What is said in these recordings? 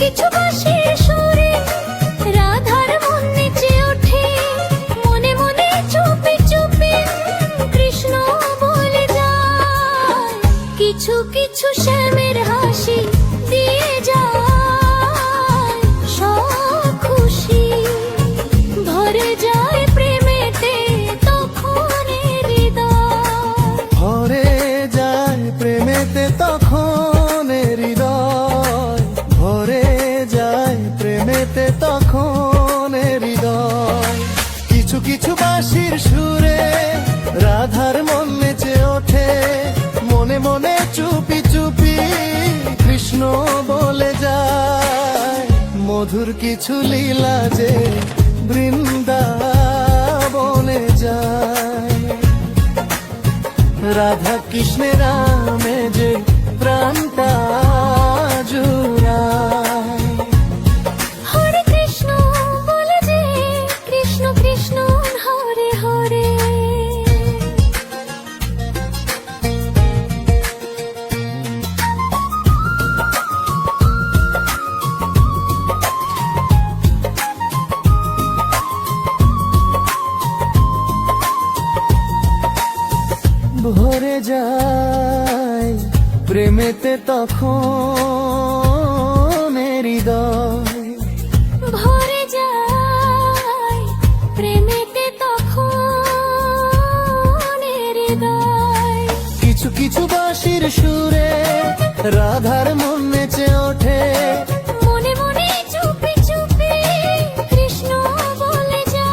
কিছু বাঁশির সুরে রাধার মন নেচে ওঠে, মনে মনে চুপি চুপি কৃষ্ণ বলে যায়। কিছু কিছু শ্যামের হাসি দিয়ে যায় সব খুশি, ভরে যায় প্রেমেতে তখন হৃদয়। ভরে যায় প্রেমেতে তখন হৃদয়, ভরে যায় প্রেমেতে তখন হৃদয়। কিছু কিছু বাঁশির সুরে রাধার মন নেচে ওঠে, মনে মনে চুপি চুপি কৃষ্ণ বলে যায়। মধুর কিছু লীলা যে বৃন্দাবনে যায়, রাধা কৃষ্ণের নামে যে প্রাণটা জুড়ায়। হরে কৃষ্ণ বলে যে কৃষ্ণ কৃষ্ণ হরে হরে। ভরে যায় প্রেমেতে তখন হৃদয়, ভরে যায় প্রেমেতে তখন হৃদয়। কিছু কিছু বাঁশির সুরে রাধার মন নেচে ওঠে, মনে মনে চুপি চুপি কৃষ্ণ বলে যায়।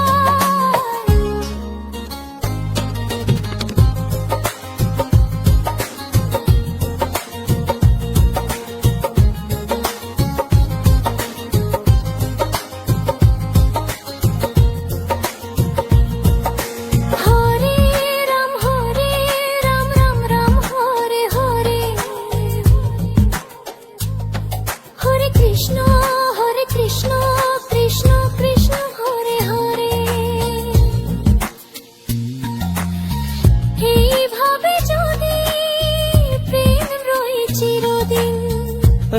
হরে রাম রাম রাম হরে হরে, হরে কৃষ্ণ কৃষ্ণ কৃষ্ণ হরে হরে। এইভাবে যদি প্রেম রয়ে চিরদিন,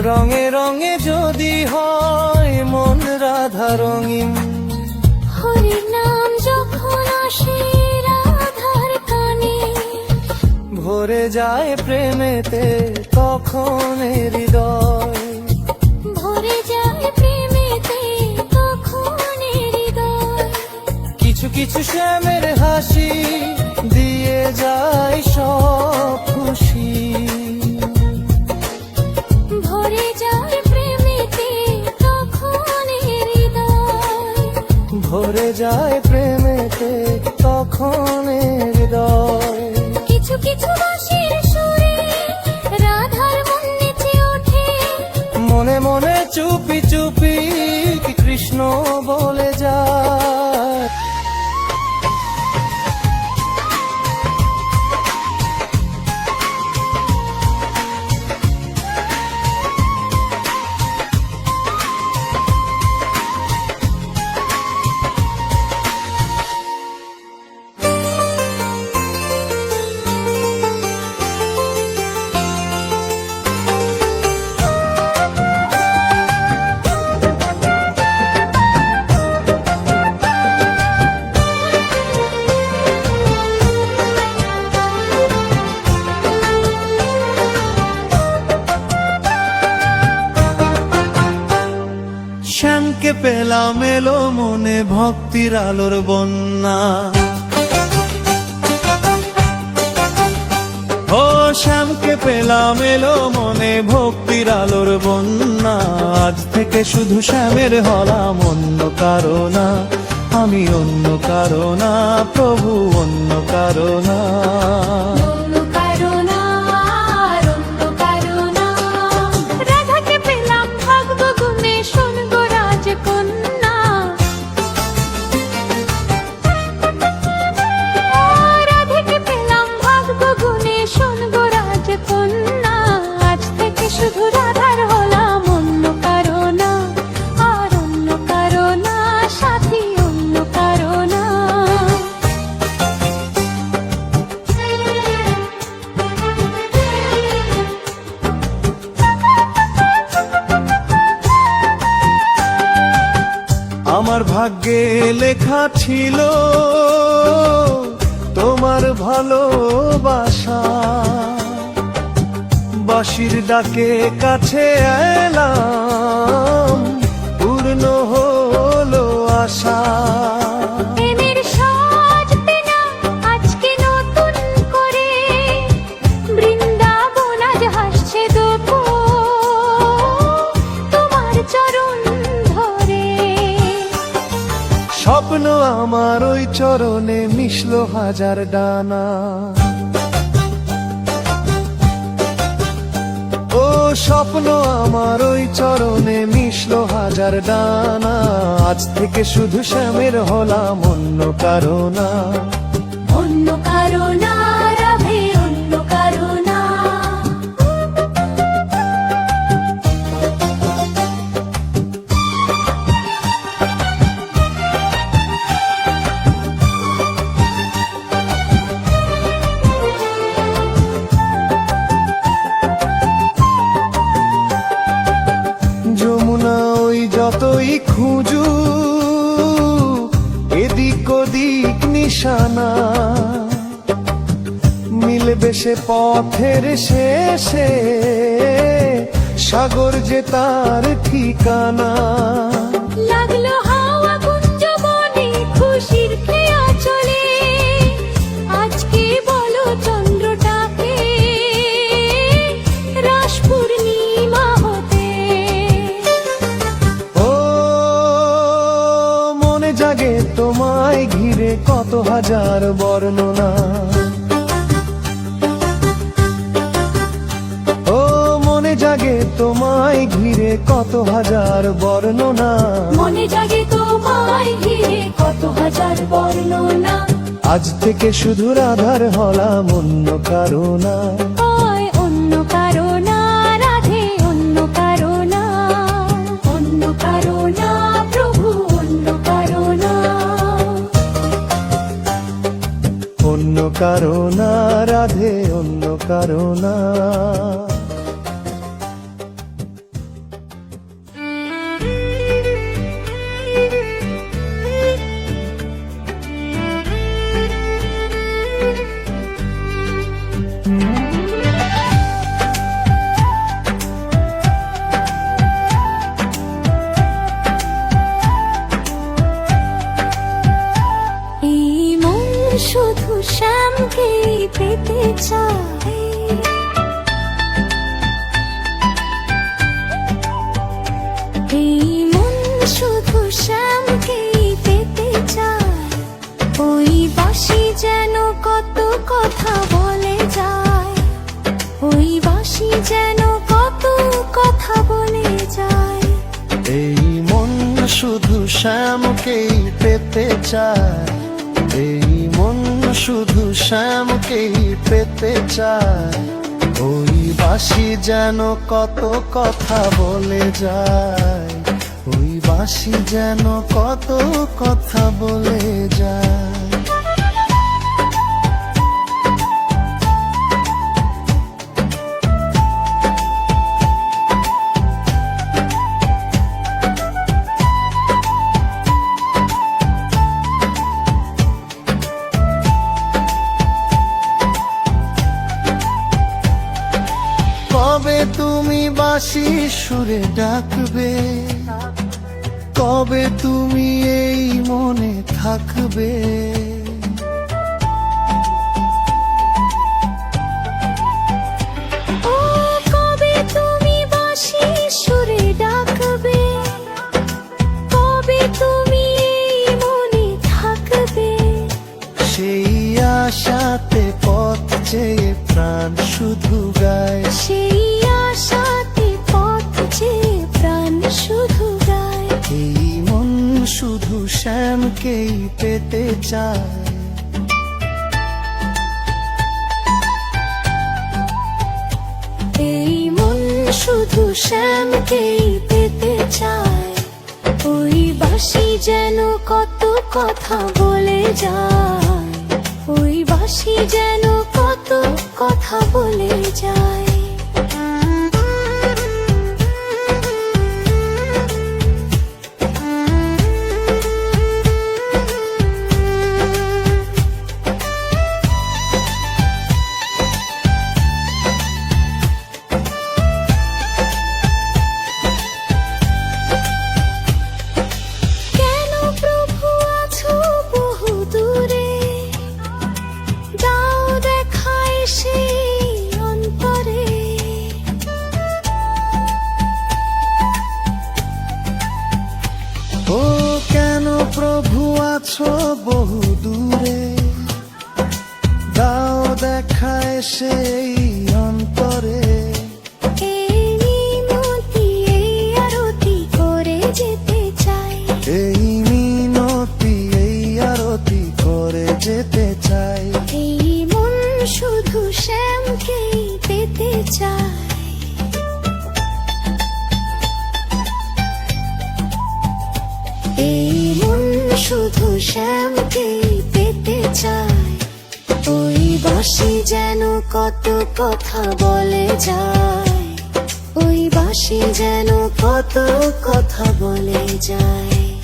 রঙে রঙে যদি হয় মন রাধা রঙিন, হরি নাম যখন আসে রাধার কানে, ভরে যায় প্রেমেতে তখন হৃদয়। ভরে যায় প্রেমেতে তখন হৃদয়। কিছু কিছু শ্যামের হাসি দিয়ে যায় সব খুশি, ভরে যায় প্রেমেতে তখন হৃদয়। ভরে যায় প্রেমেতে তখন হৃদয়। কিছু কিছু বাঁশির সুরে রাধার মন নেচে ওঠে, মনে মনে চুপি চুপি কৃষ্ণ বলে যায়। শ্যামকে পেলাম এলো মনে ভক্তির আলোর বন্যা, ও শ্যামকে পেলাম এলো মনে ভক্তির আলোর বন্যা। আজ থেকে শুধু শ্যামের হলাম, অন্য কারো না আমি, অন্য কারো না প্রভু, অন্য কারো না। অন্য কারো না, আর অন্য কারো না। রাধাকে পেলাম ভাগ্য গুণে শুনবো রাজকন্যা, রাধাকে পেলাম ভাগ্য গুণে শুনবো রাজকন্যা। আজ থেকে শুধু রাধার হলাম, অন্য কারো না, আর অন্য কারো না সাথী, অন্য কারো না। ভাগ্যে লেখা ছিল তোমার ভালোবাসা, বাঁশির ডাকে কাছে এলাম, পূর্ণ হলো আশা। প্রেমের সাজবে না আজকে নতুন করে, বৃন্দাবন আজ হাসছে দুপুর তোমার চরণ ধরে। স্বপ্ন আমার ওই চরণে মিশলো হাজার ডানা, ও স্বপ্ন আমার ওই চরণে মিশলো হাজার ডানা। আজ থেকে শুধু শ্যামের হলাম, অন্য কারো না। অন্য কারো না রাধে, অন্য কারো না। যমুনা ওই যতই খুঁজু, এদিক ওদিক নিশানা, মিলবে সে পথের শেষে, সাগর যে তার ঠিকানা। লাগলো হাওয়া গুঞ্জবনে খুশির খেয়া চলে, আজকে বলো চন্দ্রটাকে রাস পূর্ণিমা হতে। ও মনে জাগে তোমায় ঘিরে কত হাজার বর্ণনা, ও মনে জাগে তোমায় ঘিরে কত হাজার বর্ণনা। মনে জাগে তোমায় ঘিরে কত হাজার বর্ণনা। আজ থেকে শুধু রাধার হলাম, অন্য কারো না। ওই অন্য কারো না রাধে, অন্য কারো না। অন্য কারো না প্রভু, অন্য কারো না। অন্য কারো না রাধে, অন্য কারো না। এই মন শুধু শ্যামকে পেতে চায়, এই মন শুধু শ্যামকে পেতে চায়। ওই বাঁশি যেন কত কথা বলে যায়, ওই বাঁশি যেন কত কথা বলে যায়। এই মন শুধু শ্যামকেই পেতে চায়, এই মন শুধু শ্যামকেই পেতে চায়। ওই বাঁশি যেন কত কথা বলে যায়, ওই বাঁশি যেন কত কথা বলে যায়। কবে তুমি বাঁশি সুরে ডাকবে, কবে তুমি এই মনে থাকবে। ও কবে তুমি বাঁশি সুরে ডাকবে, কবে তুমি এই মনে থাকবে। সেই আশাতে পথ চেয়ে প্রাণ শুধু গায়, সেই আশাতে পথ চেয়ে প্রাণ শুধু গায়। এই মন শুধু শ্যামকেই পেতে চায়। এই মন শুধু শ্যামকেই পেতে চায়। ওই বাঁশি যেন কত কথা বলে যায়, ওই বাঁশি যেন কত কথা বলে যায়। সেই অন্তরে এই মিনতি এই আরতি করে যেতে চাই, এই মিনতি এই আরতি করে যেতে চাই। এই মন শুধু শ্যামকেই পেতে চায়। এই মন শুধু শ্যামকেই পেতে চায়। ওই বাঁশি যেন কত কথা বলে যায়, ওই বাঁশি যেন কত কথা বলে যায়।